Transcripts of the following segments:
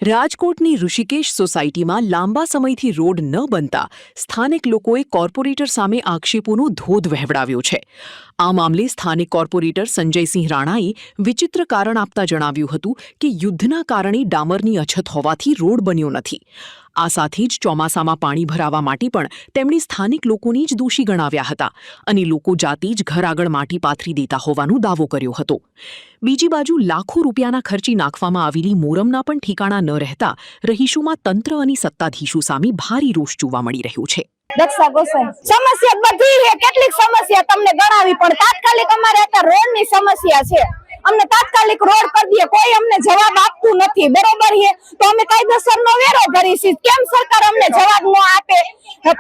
રાજકોટની ઋષિકેશ સોસાયટીમાં લાંબા સમયથી રોડ ન બનતા સ્થાનિક લોકોએ કોર્પોરેટર સામે આક્ષેપોનો ધોધ વહેવડાવ્યો છે। આ મામલે સ્થાનિક કોર્પોરેટર સંજયસિંહ રાણાએ વિચિત્ર કારણ આપતા જણાવ્યું હતું કે યુદ્ધના કારણે ડામરની અછત હોવાથી રોડ બન્યો નથી। આ સાથે જ ચોમાસામાં પાણી ભરાવા માટે પણ તેમણે સ્થાનિક લોકોને જ દોષી ગણાવ્યા હતા અને લોકો જાતે જ ઘર આગળ માટી પાથરી દેતા હોવાનો દાવો કર્યો હતો। બીજી બાજુ લાખો રૂપિયાના ખર્ચી નાખવામાં આવેલી મોરમના પણ ઠેકાણા ન રહેતા રહીશોમાં તંત્ર અને સત્તાધીશો સામે ભારે રોષ જોવા મળી રહ્યો છે। સમસ્યા બધી છે, કેટલીક સમસ્યા તમને ગણાવી પણ તાત્કાલિક અમારે અત્યારે રોડની સમસ્યા છે। અમને તાત્કાલિક રોડ કરી દે, કોઈ અમને જવાબ આપતું નથી। બરોબર છે તો અમે કાયદેસરનો વેરો ભરીશું, કેમ સરકાર અમને જવાબ ન આપે?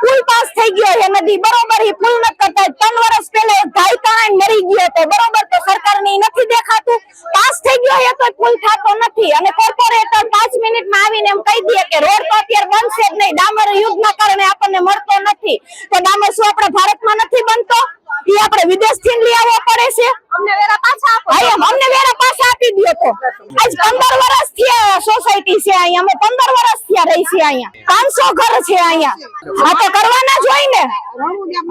પુલ પાસ થઈ ગયો છે નદી, બરોબર છે, પુલ ન કરતા 3 વર્ષ પહેલા એક ભાઈ તણાઈને મરી ગયો હતો, બરોબર, તો સરકારને નથી દેખાતું? પાસ થઈ ગયો છે તો પુલ થતો નથી અને કોર્પોરેટર 5 મિનિટમાં આવીને એમ કહી દે કે રોડ તો અત્યારે બનશે જ નહીં, ડામર યુદ્ધના કારણે આપણને મળતો નથી। તો ડામર શું આપણા ભારતમાં નથી બનતો? એ આપણે વિદેશથી લઈ આવવો પડે છે। અમને વેરા પાછા આપો, અમને વેરા પાછા આપી દો। તો આજ 15 વર્ષથી સોસાયટી છે અહીંયા, અમે 15 વર્ષથી રહી છીએ અહીંયા, 500 ઘર છે અહીંયા। આ તો કરવાના જ હોય ને।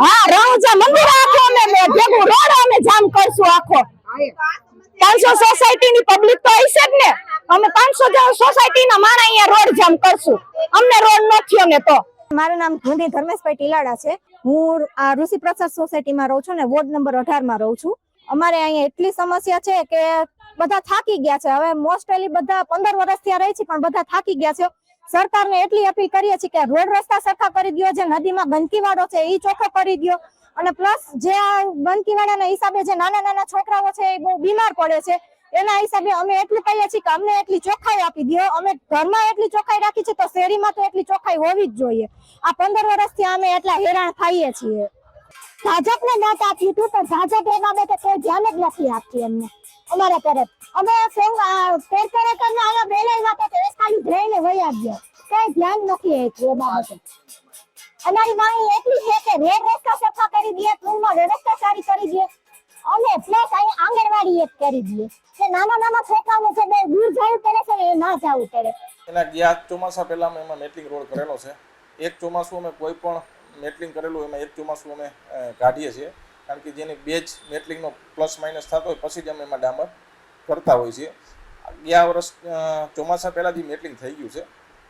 હા, રણુજા મંદિર આખો અમે ભેગું રોડ અમે જામ કરશું આખો। 500 સોસાયટીની પબ્લિક તો હશે જ ને, અમે 500 સોસાયટીના માણા અહીંયા રોડ જામ કરશું। અમને રોડ નથી અમે તો। મારું નામ ધુંડી ધર્મેશભાઈ ટીલાડા છે। હું આ ઋષિ પ્રસાદ સોસાયટીમાં રહું છું ને વોર્ડ નંબર 18 માં રહું છું। અમારે અહીંયા એટલી સમસ્યા છે કે બધા થાકી ગયા છે। હવે મોસ્ટલી બધા 15 વર્ષથી રહી છે પણ બધા થાકી ગયા છે। સરકારને એટલી અપીલ કરીએ છીએ કે રોડ રસ્તા સરખા કરી દો, જે નદીમાં ગંદકીવાળો છે એ ચોખ્ખો કરી દો અને પ્લસ જે આ ગંદકીવાળાના હિસાબે જે નાના નાના છોકરાઓ છે એ બહુ બીમાર પડે છે, એના હિસાબે અમે એટલું કહીએ છીએ કે અમને એટલી ચોખ્ખાઈ આપી દો। અમે ઘરમાં એટલી ચોખ્ખાઈ રાખી છે તો શેરીમાં તો એટલી ચોખ્ખાઈ હોવી જ જોઈએ। આ 15 વર્ષથી અમે એટલા હેરાન થઈએ છીએ। ભાજપને મત આપ્યું હતું તો ભાજપ એના માટે કોઈ ધ્યાન જ નથી આપતી અમને અમારા તરફ। અમે ફેરફાર કરીને આયા બેલાઈ માટે તો ખાલી જઈને વયા ગયા, કઈ ધ્યાન નથી એ બાબતે। અમારી માંગ એટલી છે કે રેડ રસ્તા સફા કરી દે, પુલમાં વ્યવસ્થા સારી કરી દે અને પ્લસ અહીંયા આંગણવાડી એક કરી દે કે નાના નાના છોકરાઓ છે બે દૂર જવું પડે છે એ ના જવું પડે। એના ગયા ચોમાસા પહેલા અમે એમાં મેટલિંગ રોડ કરેલો છે। એક ચોમાસું અમે કોઈ પણ મેટલિંગ કરેલું એમાં એક ચોમાસું અમે કાઢીએ છીએ, કારણ કે જેની બેચ મેટલિંગનો પ્લસ માઇનસ થતો હોય પછી જ અમે એમાં ડામર કરતા હોઈએ છીએ। ગયા વર્ષ ચોમાસા પહેલાં જે મેટલિંગ થઈ ગયું છે,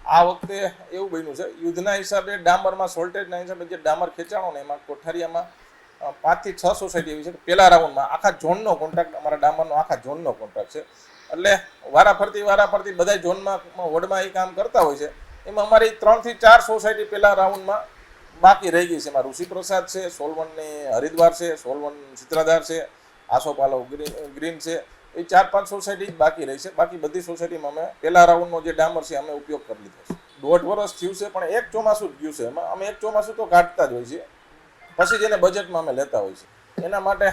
આ વખતે એવું બન્યું છે યુદ્ધના હિસાબે ડામરમાં શોર્ટેજના હિસાબે જે ડામર ખેંચાણો ને એમાં કોઠારીયામાં 5 થી 6 સોસાયટી એવી છે કે પહેલા રાઉન્ડમાં આખા ઝોનનો કોન્ટ્રાક્ટ અમારા ડામરનો આખા ઝોનનો કોન્ટ્રાક્ટ છે। એટલે વારાફરતી બધા ઝોનમાં વોર્ડમાં એ કામ કરતા હોય છે। એમાં અમારી 3 થી 4 સોસાયટી પહેલા રાઉન્ડમાં બાકી રહી ગઈ છે। એમાં ઋષિ પ્રસાદ છે, સોલવનની હરિદ્વાર છે, સોલવન ચિત્રાધાર છે, આસોપાલવ ગ્રીન છે, એ 4-5 સોસાયટી જ બાકી રહી છે। બાકી બધી સોસાયટીમાં અમે પહેલા રાઉન્ડનો જે ડામર છે અમે ઉપયોગ કરી લીધો છે। 1.5 વર્ષ થયું છે પણ એક ચોમાસું જ ગયું છે, એમાં અમે એક ચોમાસું તો કાઢતા જ હોય છીએ, પછી જ એને બજેટમાં અમે લેતા હોય છે। એના માટે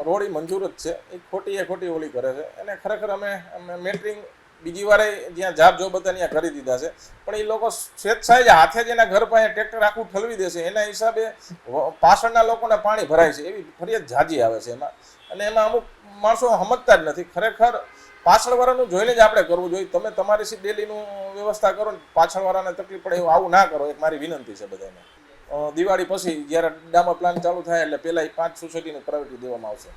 રોડી મંજૂર જ છે, એ ખોટી ઓલી કરે છે। એને ખરેખર અમે મેટરિંગ બીજી વારે જ્યાં જાબ જોબ હતા ત્યાં કરી દીધા છે, પણ એ લોકો સ્વેચ્છાએ હાથે જ એના ઘર પાસે ટ્રેક્ટર આખું ઠલવી દેશે, એના હિસાબે પાછળના લોકોને પાણી ભરાય છે એવી ફરિયાદ ઝાઝી આવે છે એમાં। અને એમાં અમુક માણસો સમજતા જ નથી। ખરેખર પાછળવાળાનું જોઈને જ આપણે કરવું જોઈએ। તમે તમારી ડેલીનું વ્યવસ્થા કરો ને પાછળવાળાને તકલીફ પડે એવું આવું ના કરો, એક મારી વિનંતી છે બધાને। દિવાળી પછી જ્યારે ડામર પ્લાન ચાલુ થાય એટલે પહેલાં 5 સોસાયટીને પ્રાયોરિટી દેવામાં આવશે।